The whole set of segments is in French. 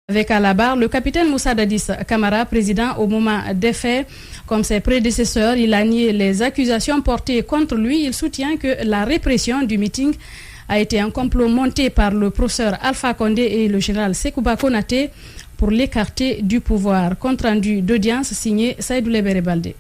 Avec à la barre le capitaine Moussa Dadis Camara, président au moment des faits. Comme ses prédécesseurs, il a nié les accusations portées contre lui. Il soutient que la répression du meeting a été un complot monté par le professeur Alpha Condé et le général Sekouba Konaté pour l'écarter du pouvoir. Compte rendu d'audience signé Saïdou Lebere Baldé.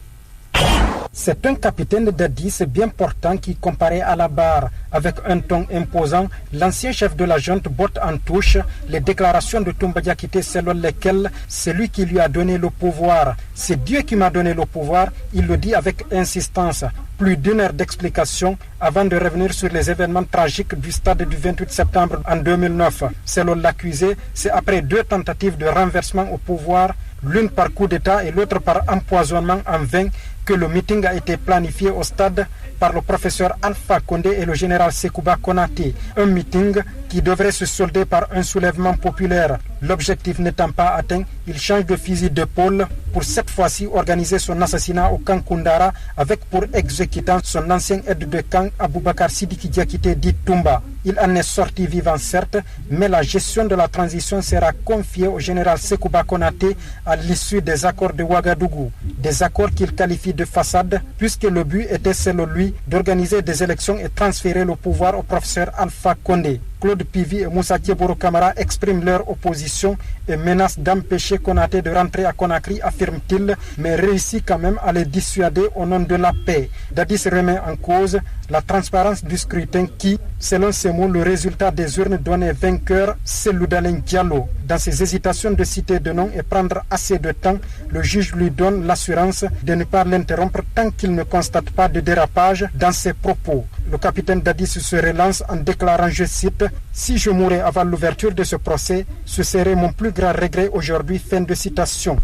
C'est un capitaine Dadis bien portant qui comparait à la barre. Avec un ton imposant, l'ancien chef de la junte botte en touche les déclarations de Toumba Diakité selon lesquelles c'est lui qui lui a donné le pouvoir. C'est Dieu qui m'a donné le pouvoir, il le dit avec insistance. Plus d'une heure d'explication avant de revenir sur les événements tragiques du stade du 28 septembre en 2009. Selon l'accusé, c'est après 2 tentatives de renversement au pouvoir, l'une par coup d'État et l'autre par empoisonnement en vain, que le meeting a été planifié au stade par le professeur Alpha Condé et le général Sekouba Konaté. Un meeting qui devrait se solder par un soulèvement populaire. L'objectif n'étant pas atteint, il change de fusil d'épaule pour cette fois-ci organiser son assassinat au camp Koundara avec pour exécutant son ancien aide de camp Aboubakar Sidiki Diakité dit Toumba. Il en est sorti vivant certes, mais la gestion de la transition sera confiée au général Sekouba Konaté à l'issue des accords de Ouagadougou. Des accords qu'il qualifie de façade puisque le but était selon lui d'organiser des élections et transférer le pouvoir au professeur Alpha Condé. Claude Pivi et Moussa Diéboro Camara expriment leur opposition et menacent d'empêcher Konaté de rentrer à Conakry, affirme-t-il, mais réussit quand même à les dissuader au nom de la paix. Dadis remet en cause la transparence du scrutin qui, selon ses mots, le résultat des urnes donnait vainqueur, c'est Loudalen Diallo. Dans ses hésitations de citer de nom et prendre assez de temps, le juge lui donne l'assurance de ne pas l'interrompre tant qu'il ne constate pas de dérapage dans ses propos. Le capitaine Dadis se relance en déclarant, je cite, « Si je mourais avant l'ouverture de ce procès, ce serait mon plus grand regret aujourd'hui ». Fin de citation.